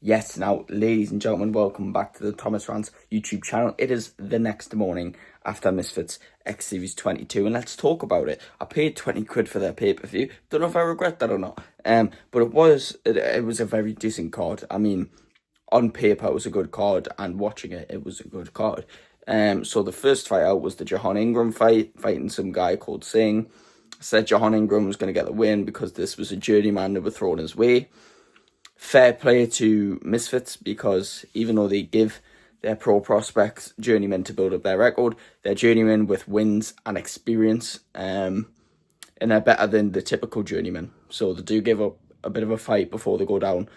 Yes, now, ladies and gentlemen, welcome back to the Thomas Rants YouTube channel. It is the next morning after Misfits X Series 22, and let's talk about it. I paid 20 quid for their pay-per-view. Don't know if I regret that or not. But it was a very decent card. I mean, on paper, it was a good card, and watching it, it was a good card. So the first fight out was the Jahan Ingram fight, fighting some guy called Singh. I said Jahan Ingram was going to get the win because this was a journeyman that were thrown his way. Fair play to Misfits, because even though they give their pro prospects journeymen to build up their record, they're journeymen with wins and experience, and they're better than the typical journeyman. So they do give up a bit of a fight before they go down.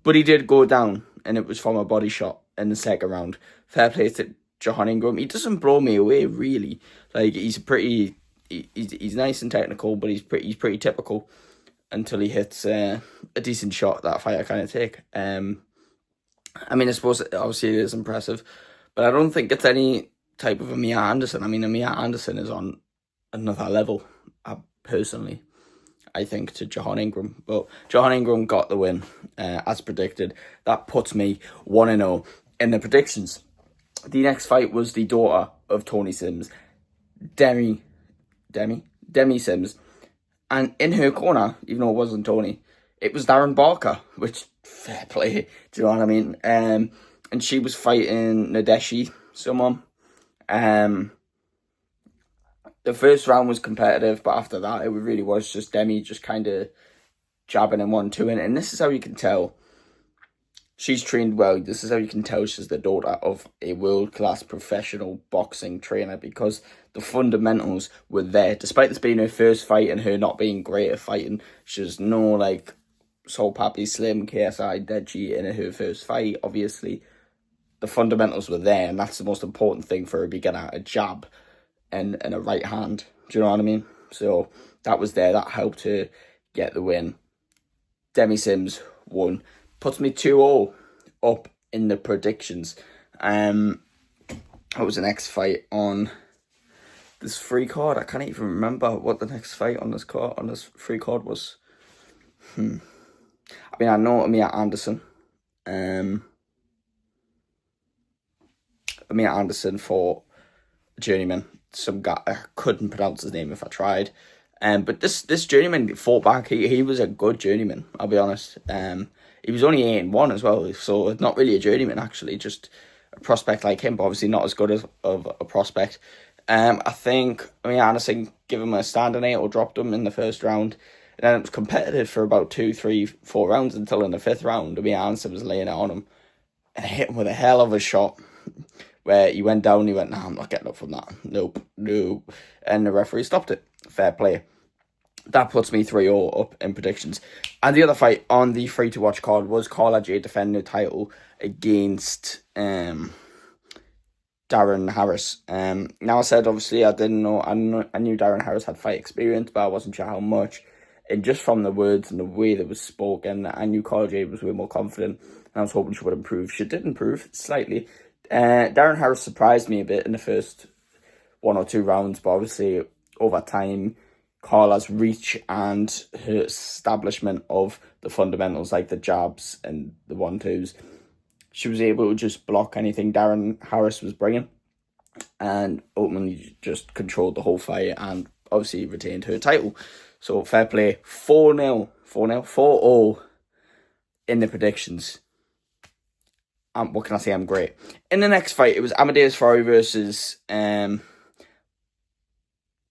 But he did go down, and it was from a body shot in the second round. Fair play to Jahan Ingram. He doesn't blow me away, really. Like, he's nice and technical, but he's pretty typical until he hits a decent shot that fight I kind of take. I mean, I suppose obviously it is impressive, but I don't think it's any type of Amir Anderson. I mean, Amir Anderson is on another level, personally, I think, to Jahan Ingram. But Jahan Ingram got the win, as predicted. That puts me 1-0 in the predictions. The next fight was the daughter of Tony Sims, Demi Sims. And in her corner, even though it wasn't Tony, it was Darren Barker, which, fair play, do you know what I mean? And she was fighting Nadeshi, someone. The first round was competitive, but after that, it really was just Demi just kind of jabbing and 1-2. And this is how you can tell she's trained well. This is how you can tell she's the daughter of a world-class professional boxing trainer, because the fundamentals were there. Despite this being her first fight and her not being great at fighting, she was no, like, Soul Pappy, Slim, KSI, Deji in her first fight, obviously. The fundamentals were there, and that's the most important thing for a beginner, a jab and a right hand. Do you know what I mean? So that was there. That helped her get the win. Demi Sims won. Puts me 2-0 up in the predictions. That was the next fight on this free card. I can't even remember what the next fight on this free card was. I mean, I know Amir Anderson. Amir Anderson for journeyman. Some guy, I couldn't pronounce his name if I tried. But this journeyman fought back. He was a good journeyman, I'll be honest. He was only 8-1 as well, so it's not really a journeyman, actually, just a prospect like him, but obviously not as good as of a prospect. I think Anderson gave him a standing 8 or dropped him in the first round, and then it was competitive for about 2, 3, 4 rounds until in the fifth round, Anderson was laying it on him and hit him with a hell of a shot where he went down. He went, "Nah, I'm not getting up from that. Nope, no," and the referee stopped it. Fair play. That puts me 3-0 up in predictions. And the other fight on the free-to-watch card was Carla Jade defending the title against Darren Harris. Now, I said, obviously, I didn't know. I knew Darren Harris had fight experience, but I wasn't sure how much. And just from the words and the way that was spoken, I knew Carla Jade was way more confident, and I was hoping she would improve. She did improve slightly. Darren Harris surprised me a bit in the first 1 or 2 rounds, but obviously, over time, Carla's reach and her establishment of the fundamentals, like the jabs and the 1-2s, she was able to just block anything Darren Harris was bringing, and ultimately just controlled the whole fight and obviously retained her title. So fair play. 4-0 in the predictions. What can I say? I'm great. In the next fight, it was Amadeus Ferrari versus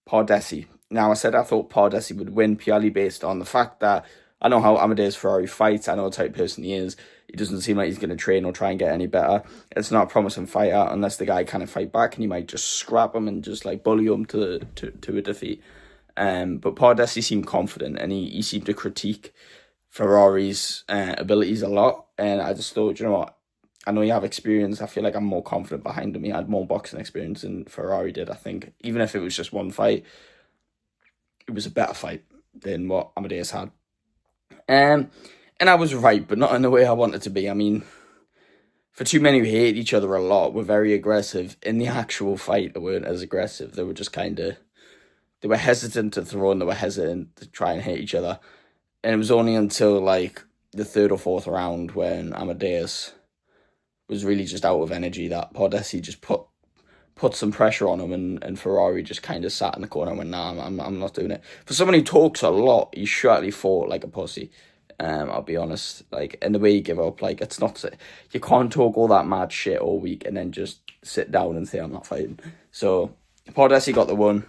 Pardesi. Now, I said I thought Pardesi would win purely based on the fact that I know how Amadeus Ferrari fights. I know what type of person he is. He doesn't seem like he's going to train or try and get any better. It's not a promising fighter unless the guy kind of fight back, and he might just scrap him and just like bully him to a defeat. But Pardesi seemed confident, and he seemed to critique Ferrari's abilities a lot. And I just thought, you know what? I know you have experience. I feel like I'm more confident behind him. He had more boxing experience than Ferrari did, I think. Even if it was just one fight, it was a better fight than what Amadeus had. And I was right, but not in the way I wanted to be. I mean, for two men who hate each other a lot, were very aggressive. In the actual fight, they weren't as aggressive. They were just they were hesitant to throw, and they were hesitant to try and hit each other. And it was only until, like, the third or fourth round when Amadeus was really just out of energy, that Pardesi just put some pressure on him, and Ferrari just kind of sat in the corner and went, nah, I'm not doing it. For someone who talks a lot, he surely fought like a pussy. I'll be honest. Like, and the way he give up, like, it's not, you can't talk all that mad shit all week and then just sit down and say, I'm not fighting. So, Pardesi got the win.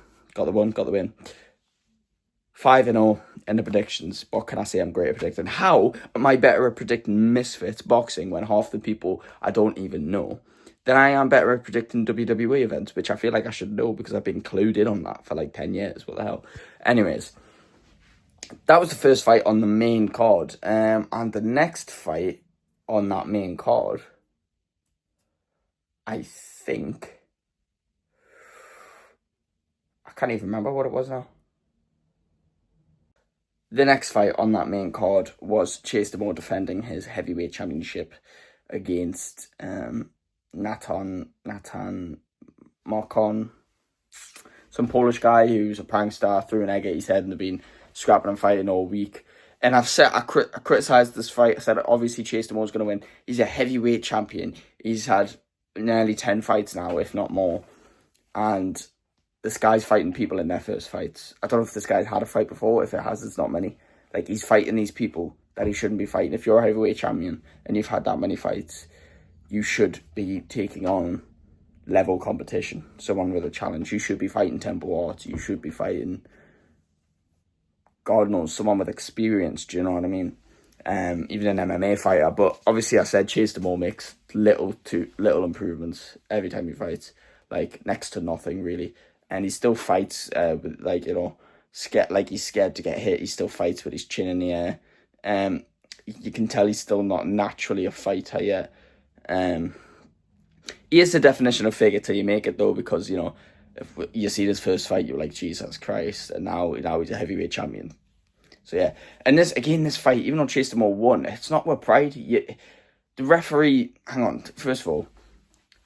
5-0 in the predictions. What can I say? I'm great at predicting. How am I better at predicting Misfits boxing when half the people I don't even know than I am better at predicting WWE events, which I feel like I should know because I've been clued in on that for like 10 years. What the hell? Anyways, that was the first fight on the main card. And the next fight on that main card, I think, I can't even remember what it was now. The next fight on that main card was Chase Demore defending his heavyweight championship against Natan Markon, some Polish guy who's a prankster, threw an egg at his head, and they've been scrapping and fighting all week. And I criticised this fight. I said, obviously, Chase Demore's going to win. He's a heavyweight champion. He's had nearly 10 fights now, if not more. And this guy's fighting people in their first fights. I don't know if this guy's had a fight before. If it has, it's not many. Like, he's fighting these people that he shouldn't be fighting. If you're a heavyweight champion and you've had that many fights, you should be taking on level competition. Someone with a challenge. You should be fighting Temple Arts. You should be fighting, God knows, someone with experience. Do you know what I mean? Even an MMA fighter. But obviously, I said Chase Demore makes little improvements every time he fights. Like, next to nothing, really. And he still fights with, like, you know, he's scared to get hit. He still fights with his chin in the air. You can tell he's still not naturally a fighter yet. He is the definition of fake it till you make it, though, because, you know, if you see this first fight, you're like, Jesus Christ, and now he's a heavyweight champion. So yeah, and this fight, even though Chase Demore won, it's not with pride. The referee, hang on, first of all,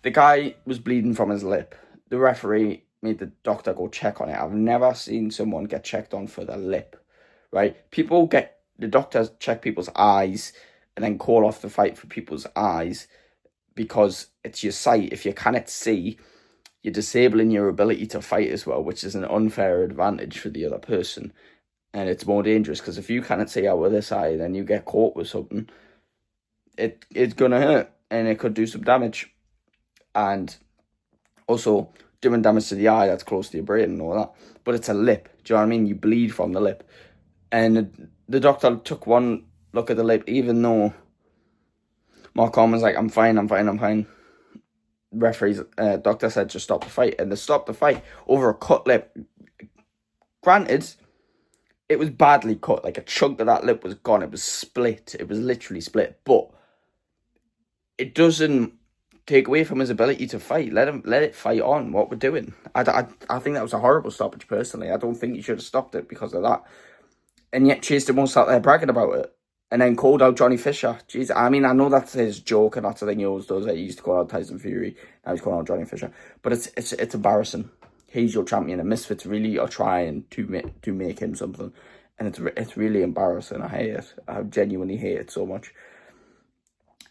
the guy was bleeding from his lip. The referee made the doctor go check on it. I've never seen someone get checked on for the lip, right? The doctors check people's eyes and then call off the fight for people's eyes because it's your sight. If you cannot see, you're disabling your ability to fight as well, which is an unfair advantage for the other person. And it's more dangerous because if you cannot see out with this eye, then you get caught with something, it's going to hurt and it could do some damage. And also doing damage to the eye that's close to your brain and all that. But it's a lip. Do you know what I mean? You bleed from the lip. And the doctor took one look at the lip, even though Mark was like, I'm fine. Referee's doctor said just stop the fight. And they stopped the fight over a cut lip. Granted, it was badly cut. Like, a chunk of that lip was gone. It was split. It was literally split. But it doesn't take away from his ability to fight. Let it fight on what we're doing. I think that was a horrible stoppage, personally. I don't think he should have stopped it because of that. And yet Chase Demore out there bragging about it. And then called out Johnny Fisher. Jeez, I mean, I know that's his joke and that's the thing he always does. He used to call out Tyson Fury. Now he's calling out Johnny Fisher. But it's embarrassing. He's your champion, and Misfits really are trying to make him something. And it's really embarrassing. I hate it. I genuinely hate it so much.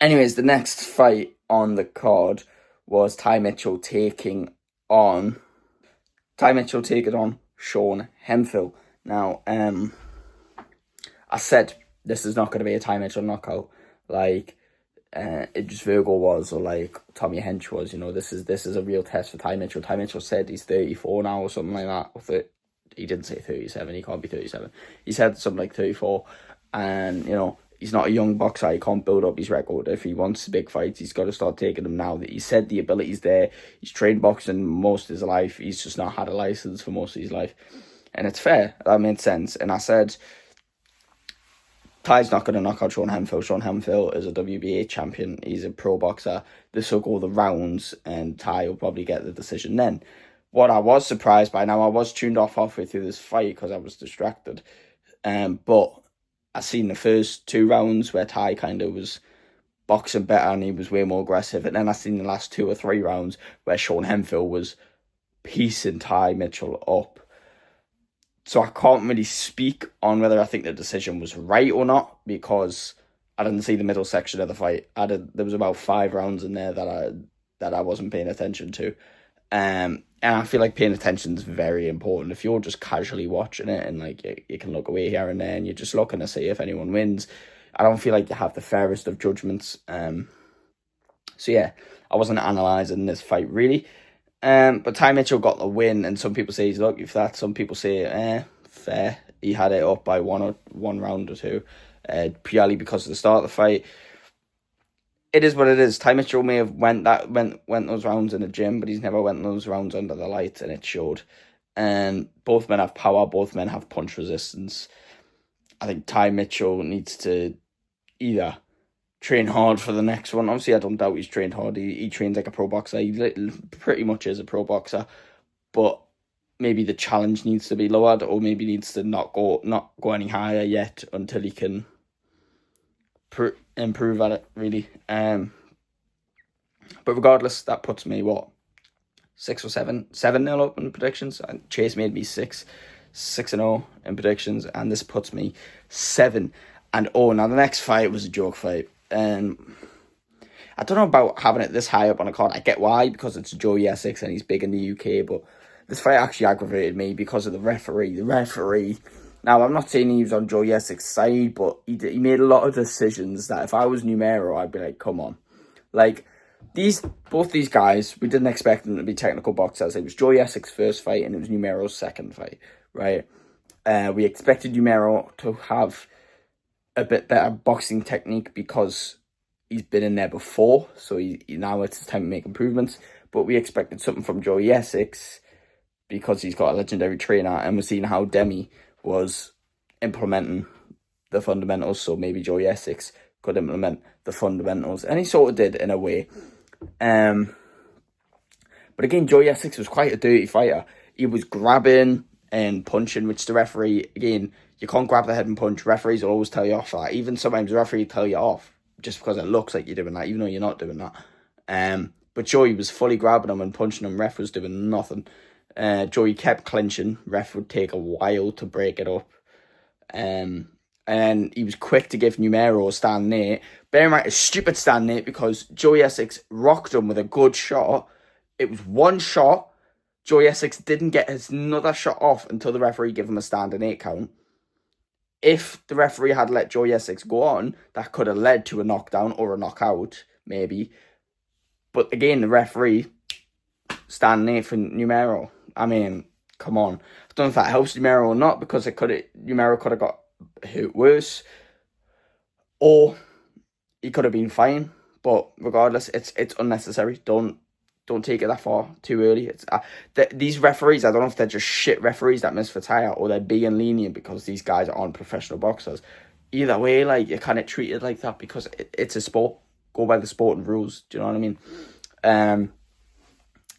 Anyways, the next fight on the card was TankNiplz taking on Sean Hemphill. Now, I said this is not going to be a TankNiplz knockout like Idris Virgo was, or like Tommy Hench was. You know, this is a real test for TankNiplz. TankNiplz said he's 34 now or something like that. He didn't say 37. He can't be 37. He said something like 34. And, you know, he's not a young boxer. He can't build up his record. If he wants big fights, he's got to start taking them now. He said the ability's there. He's trained boxing most of his life. He's just not had a license for most of his life. And it's fair. That made sense. And I said, Ty's not going to knock out Sean Hemphill. Sean Hemphill is a WBA champion. He's a pro boxer. This will go the rounds, and Ty will probably get the decision then. What I was surprised by, now I was tuned off halfway through this fight because I was distracted. But I seen the first 2 rounds where Ty kind of was boxing better and he was way more aggressive. And then I seen the last 2 or 3 rounds where Sean Hemphill was piecing TankNiplz up. So I can't really speak on whether I think the decision was right or not, because I didn't see the middle section of the fight. There was about 5 rounds in there that I wasn't paying attention to. And I feel like paying attention is very important. If you're just casually watching it and like you can look away here and there and you're just looking to see if anyone wins, I don't feel like you have the fairest of judgments. So yeah, I wasn't analysing this fight really. But Ty Mitchell got the win, and some people say he's lucky for that. Some people say, fair. He had it up by one round or two, purely because of the start of the fight. It is what it is. Ty Mitchell may have went those rounds in the gym, but he's never went those rounds under the lights, and it showed. And both men have power. Both men have punch resistance. I think Ty Mitchell needs to either train hard for the next one. Obviously, I don't doubt he's trained hard. He trains like a pro boxer. He pretty much is a pro boxer, but maybe the challenge needs to be lowered, or maybe needs to not go any higher yet until he can improve at it, really. But regardless, that puts me 6 or 7-0 up in predictions. Chase made me 6-0 in predictions, and this puts me 7-0. Now the next fight was a joke fight. I don't know about having it this high up on a card. I get why, because it's Joey Essex and he's big in the UK, but this fight actually aggravated me because of the referee. The referee. Now, I'm not saying he was on Joey Essex's side, but he made a lot of decisions that if I was Numero, I'd be like, come on. Like, both these guys, we didn't expect them to be technical boxers. It was Joey Essex's first fight and it was Numero's second fight, right? We expected Numero to have a bit better boxing technique because he's been in there before, so now it's time to make improvements. But we expected something from Joey Essex because he's got a legendary trainer, and we're seeing how Demi was implementing the fundamentals, so maybe Joey Essex could implement the fundamentals, and he sort of did in a way. But again, Joey Essex was quite a dirty fighter. He was grabbing and punching, which the referee, again, you can't grab the head and punch. Referees will always tell you off for that. Even sometimes the referee will tell you off just because it looks like you're doing that, even though you're not doing that. But Joey was fully grabbing him and punching him. Ref was doing nothing. Joey kept clinching. Ref would take a while to break it up. And he was quick to give Numero a stand there. Bear in mind, a stupid stand there because Joey Essex rocked him with a good shot. It was one shot. Joey Essex didn't get his another shot off until the referee gave him a stand and 8 count. If the referee had let Joey Essex go on, that could have led to a knockdown or a knockout, maybe. But again, the referee stand there for Numero. I mean, come on. I don't know if that helps Numero or not, because Numero could have got hurt worse, or he could have been fine. But regardless, it's unnecessary. Don't take it that far too early. These referees, I don't know if they're just shit referees that Misfits hire, or they're being lenient because these guys aren't professional boxers. Either way, like, you can't treat it like that because it's a sport. Go by the sporting rules. Do you know what I mean?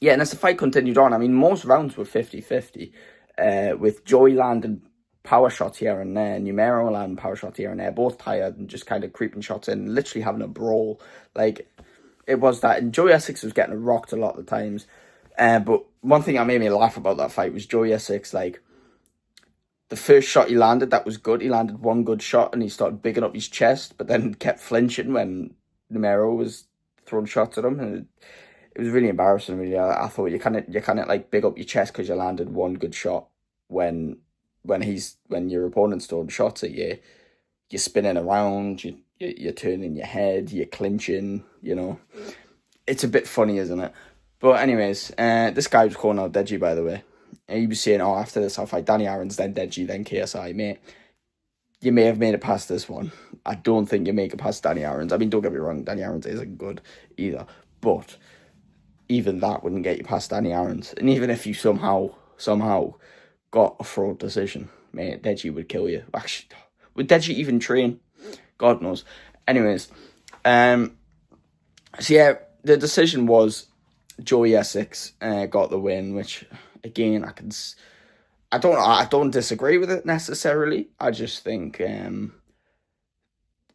Yeah, and as the fight continued on, I mean, most rounds were 50-50, with Joey landing power shots here and there, Numero landing power shots here and there, both tired and just kind of creeping shots in, literally having a brawl. Like, it was that, and Joey Essex was getting rocked a lot of the times. But one thing that made me laugh about that fight was Joey Essex, like, the first shot he landed, that was good. He landed one good shot and he started bigging up his chest, but then kept flinching when Numero was throwing shots at him. And it was really embarrassing, really. I thought you kind of like big up your chest because you landed one good shot when your opponent's throwing shots at you. You're spinning around, you're turning your head, you're clinching, you know. It's a bit funny, isn't it? But anyways, this guy was calling out Deji, by the way. And he was saying, after this I'll fight Danny Aaron's, then Deji, then KSI. Mate, you may have made it past this one. I don't think you make it past Danny Aaron's. I mean, don't get me wrong, Danny Aaron's isn't good either. But even that wouldn't get you past Danny Aaron's. And even if you somehow got a fraud decision, mate, Deji would kill you. Actually, would Deji even train? God knows. Anyways, so yeah, the decision was Joey Essex got the win, which again I don't disagree with it necessarily. I just think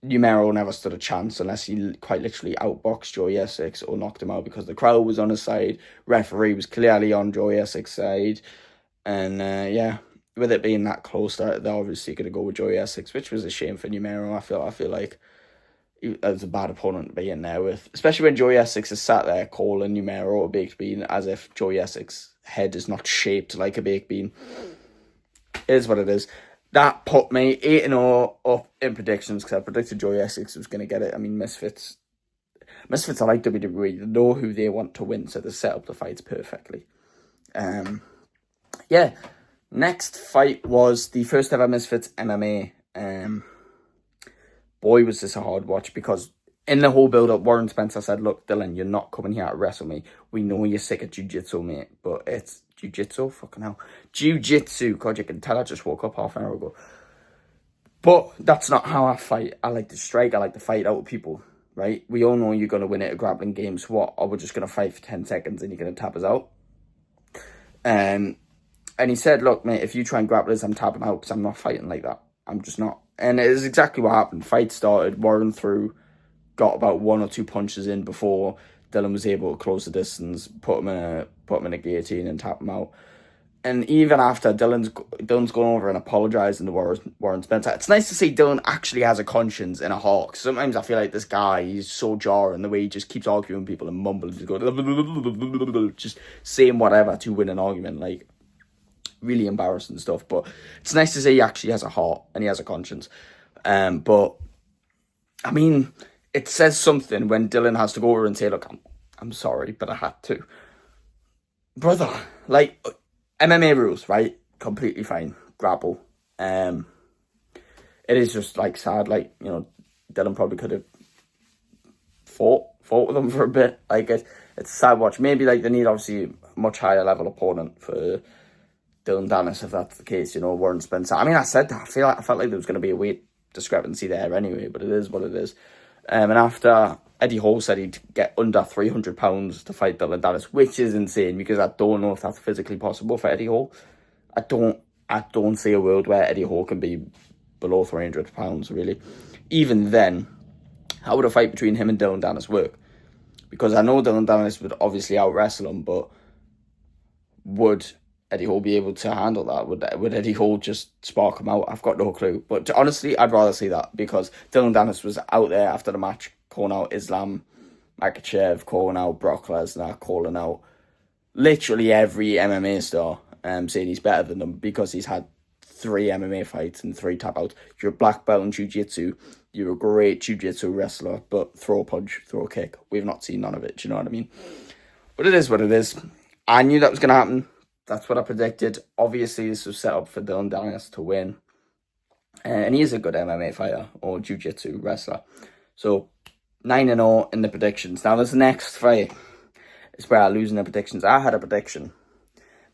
Numero never stood a chance unless he quite literally outboxed Joey Essex or knocked him out, because the crowd was on his side. Referee was clearly on Joey Essex's side, and yeah, with it being that close, they're obviously going to go with Joey Essex, which was a shame for Numero. I feel like As a bad opponent to be in there with, especially when Joey Essex is sat there calling Numero a baked bean as if Joey Essex's head is not shaped like a baked bean. It is what it is. That put me 8-0 up in predictions because I predicted Joey Essex was going to get it. I mean, Misfits are like WWE. They know who they want to win, so they set up the fights perfectly. Yeah. Next fight was the first ever Misfits MMA. Boy, was this a hard watch because in the whole build-up, Warren Spencer said, look, Dylan, you're not coming here to wrestle me. We know you're sick of jiu-jitsu, mate, but it's jiu-jitsu? Fucking hell. Jiu-jitsu. God, you can tell I just woke up half an hour ago. But that's not how I fight. I like to strike. I like to fight out with people, right? We all know you're going to win at a grappling game, so what? Or we're just going to fight for 10 seconds and you're going to tap us out? And he said, look, mate, if you try and grapple us, I'm tapping out because I'm not fighting like that. I'm just not. And it is exactly what happened. Fight started, Warren threw, got about 1 or 2 punches in before Dylan was able to close the distance, put him in a guillotine and tap him out. And even after, Dylan's gone over and apologising to Warren Spencer. It's nice to see Dylan actually has a conscience and a heart. Sometimes I feel like this guy, he's so jarring the way he just keeps arguing with people and mumbling, just going, just saying whatever to win an argument, like really embarrassing stuff. But it's nice to see he actually has a heart and he has a conscience. But I mean, it says something when Dylan has to go over and say, look, I'm sorry, but I had to. Brother, like, MMA rules, right? Completely fine. Grapple. It is just, like, sad. Like, you know, Dylan probably could have fought with them for a bit. Like, it's a sad watch. Maybe, like, they need, obviously, a much higher level opponent for Dylan Dennis, if that's the case, you know, Warren Spencer. I mean, I said that. I felt like there was going to be a weight discrepancy there anyway, but it is what it is. And after Eddie Hall said he'd get under 300 pounds to fight Dylan Dennis, which is insane because I don't know if that's physically possible for Eddie Hall. I don't see a world where Eddie Hall can be below 300 pounds, really. Even then, how would a fight between him and Dylan Dennis work? Because I know Dylan Dennis would obviously out-wrestle him, but would Eddie Hall be able to handle that? Would Eddie Hall just spark him out? I've got no clue. But honestly, I'd rather see that because Dylan Dennis was out there after the match calling out Islam Makhachev, calling out Brock Lesnar, calling out literally every MMA star, saying he's better than them because he's had 3 MMA fights and 3 tap outs. You're a black belt in jiu-jitsu. You're a great jiu-jitsu wrestler, but throw a punch, throw a kick. We've not seen none of it. Do you know what I mean? But it is what it is. I knew that was going to happen. That's what I predicted. Obviously, this was set up for Dylan Dennis to win. And he is a good MMA fighter or jiu-jitsu wrestler. So, 9-0 in the predictions. Now, this next fight is where I lose in the predictions. I had a prediction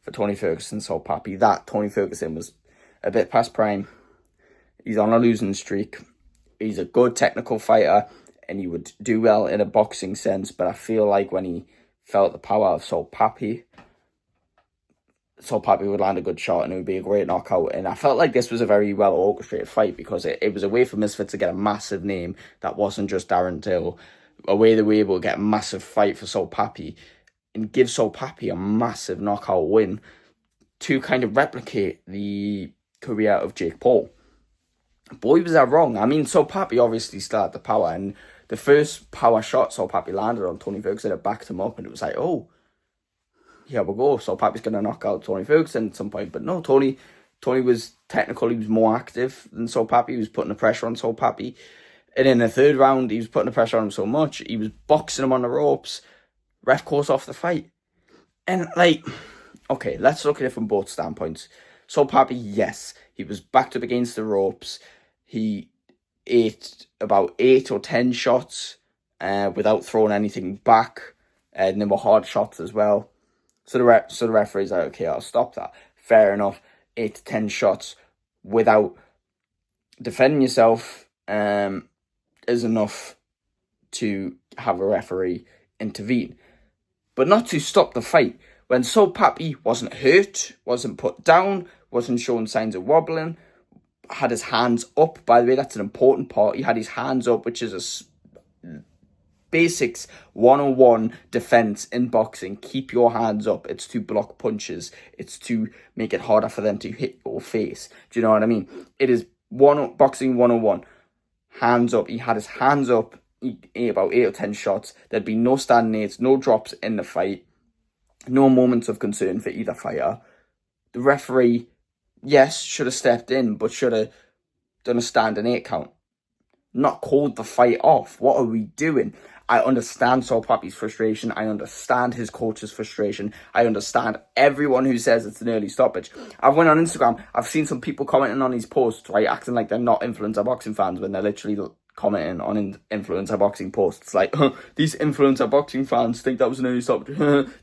for Tony Ferguson, so Pappy. That Tony Ferguson was a bit past prime. He's on a losing streak. He's a good technical fighter, and he would do well in a boxing sense. But I feel like when he felt the power of Sol Pappy would land a good shot and it would be a great knockout. And I felt like this was a very well orchestrated fight because it was a way for Misfits to get a massive name that wasn't just Darren Till. A way they were able to get a massive fight for Sol Pappy and give Sol Pappy a massive knockout win to kind of replicate the career of Jake Paul. Boy, was that wrong. I mean, Sol Pappy obviously still had the power, and the first power shot Sol Pappy landed on Tony Ferguson, it backed him up, and it was like, oh, here we go. So Pappy's going to knock out Tony Ferguson at some point. But no, Tony was technical. He was more active than Sol Pappy. He was putting the pressure on Sol Pappy. And in the third round, he was putting the pressure on him so much. He was boxing him on the ropes. Ref calls off the fight. And like, okay, let's look at it from both standpoints. Sol Pappy, yes, he was backed up against the ropes. He ate about 8 or 10 shots without throwing anything back. And they were hard shots as well. So the referee's like, okay, I'll stop that. Fair enough. 8 to 10 shots without defending yourself is enough to have a referee intervene. But not to stop the fight. When Sol Pappy wasn't hurt, wasn't put down, wasn't showing signs of wobbling, had his hands up. By the way, that's an important part. He had his hands up, which is a basics 101 defense in boxing. Keep your hands up. It's to block punches. It's to make it harder for them to hit your face. Do you know what I mean? It is boxing 101. hands up. He had his hands up. He ate about 8 or 10 shots. There'd be no standing eights, no drops in the fight, no moments of concern for either fighter. The referee, yes, should have stepped in, but should have done a standing 8 count. Not called the fight off. What are we doing? I understand Saul Pappy's frustration. I understand his coach's frustration. I understand everyone who says it's an early stoppage. I've went on Instagram. I've seen some people commenting on these posts, right, acting like they're not influencer boxing fans when they're literally commenting on influencer boxing posts. Like, these influencer boxing fans think that was an early stoppage.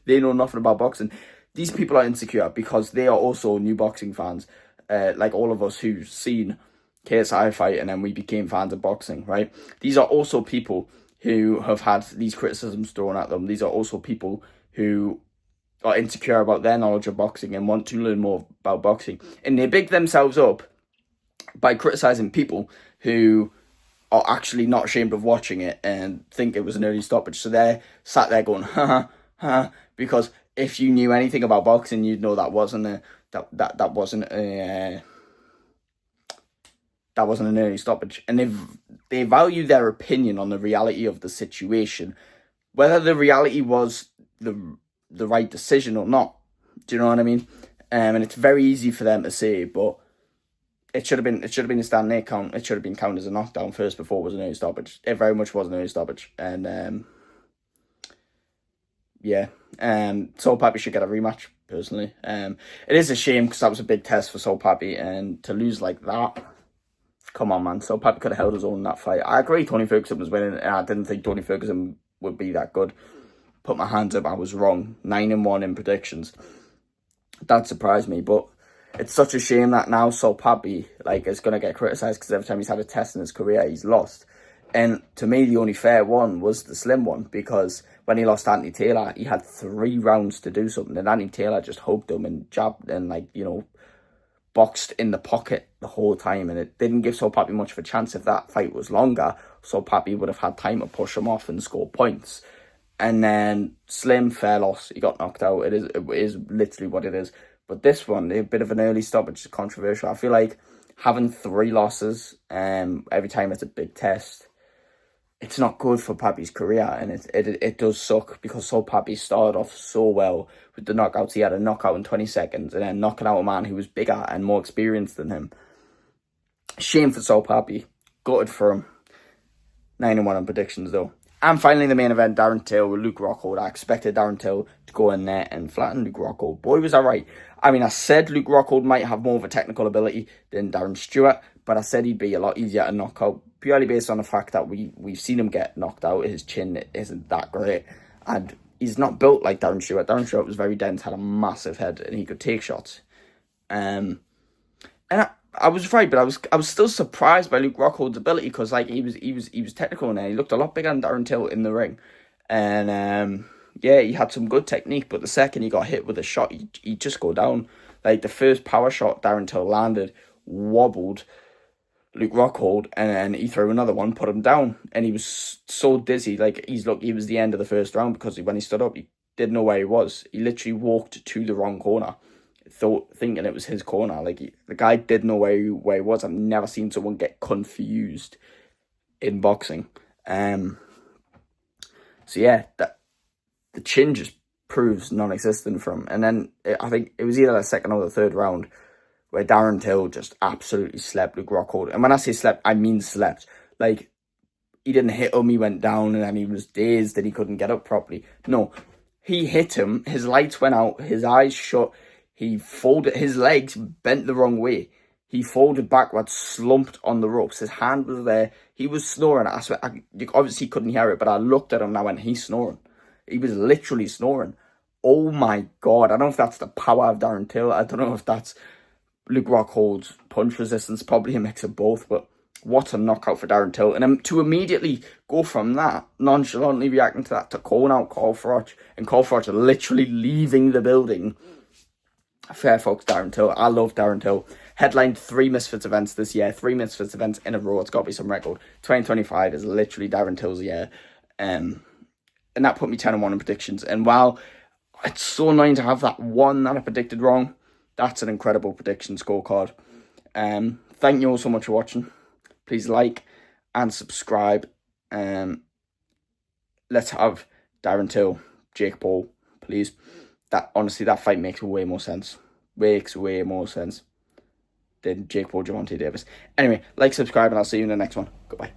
They know nothing about boxing. These people are insecure because they are also new boxing fans, like all of us who've seen KSI fight and then we became fans of boxing, right? These are also people who have had these criticisms thrown at them. These are also people who are insecure about their knowledge of boxing and want to learn more about boxing. And they big themselves up by criticising people who are actually not ashamed of watching it and think it was an early stoppage. So they're sat there going, ha, ha, because if you knew anything about boxing, you'd know that wasn't an early stoppage. And they value their opinion on the reality of the situation, whether the reality was the right decision or not. Do you know what I mean? And it's very easy for them to say, but it should have been a standing 8 count. It should have been counted as a knockdown first before it was an early stoppage. It very much was an early stoppage. And Saul Pappy should get a rematch, personally. It is a shame because that was a big test for Saul Pappy, and to lose like that, come on, man. Saul Pappy could have held his own in that fight. I agree Tony Ferguson was winning, and I didn't think Tony Ferguson would be that good. Put my hands up, I was wrong. 9-1 in predictions. That surprised me, but it's such a shame that now Saul Pappy is going to get criticised because every time he's had a test in his career, he's lost. And to me, the only fair one was the Slim one, because when he lost Anthony Taylor, he had 3 rounds to do something, and Anthony Taylor just hugged him and jabbed and boxed in the pocket the whole time, and it didn't give Saul Pappy much of a chance. If that fight was longer, Saul Pappy would have had time to push him off and score points. And then Slim, fair loss. He got knocked out. It is literally what it is. But this one, a bit of an early stoppage, is controversial. I feel like having 3 losses every time it's a big test, it's not good for Pappy's career, and it does suck because Saul Pappy started off so well with the knockouts. He had a knockout in 20 seconds and then knocking out a man who was bigger and more experienced than him. Shame for Saul Pappy. Gutted for him. 9-1 on predictions, though. And finally, the main event, Darren Till with Luke Rockhold. I expected Darren Till to go in there and flatten Luke Rockhold. Boy, was I right. I mean, I said Luke Rockhold might have more of a technical ability than Darren Stewart, but I said he'd be a lot easier to knock out, purely based on the fact that we've seen him get knocked out. His chin isn't that great, and he's not built like Darren Stewart. Darren Stewart was very dense, had a massive head, and he could take shots. And I was right, but I was still surprised by Luke Rockhold's ability, because he was technical, and he looked a lot bigger than Darren Till in the ring, and he had some good technique. But the second he got hit with a shot, he'd just go down. Like the first power shot Darren Till landed wobbled Luke Rockhold, and then he threw another one, put him down, and he was so dizzy. He was the end of the first round, because when he stood up, he didn't know where he was. He literally walked to the wrong corner, thinking it was his corner. The guy didn't know where he was. I've never seen someone get confused in boxing. The chin just proves non-existent for him. And then I think it was either the second or the third round where Darren Till just absolutely slept Luke Rockhold. And when I say slept, I mean slept. He didn't hit him, he went down, and then he was dazed and he couldn't get up properly. No, he hit him, his lights went out, his eyes shut, he folded, his legs bent the wrong way. He folded backwards, slumped on the ropes. His hand was there. He was snoring. I swear, you obviously couldn't hear it, but I looked at him and I went, he's snoring. He was literally snoring. Oh my God. I don't know if that's the power of Darren Till. I don't know if that's Luke Rockhold's punch resistance. Probably a mix of both, but what a knockout for Darren Till. And to immediately go from that, nonchalantly reacting to that, to calling out Carl Froch, and Carl Froch literally leaving the building. Fair folks, Darren Till. I love Darren Till. Headlined 3 Misfits events this year. 3 Misfits events in a row. It's got to be some record. 2025 is literally Darren Till's year. And that put me 10-1 in predictions. And while it's so annoying to have that one that I predicted wrong, that's an incredible prediction scorecard. Thank you all so much for watching. Please like and subscribe. Let's have Darren Till, Jake Paul, please. Honestly, that fight makes way more sense. Makes way more sense than Jake Paul, Gervonta Davis. Anyway, like, subscribe, and I'll see you in the next one. Goodbye.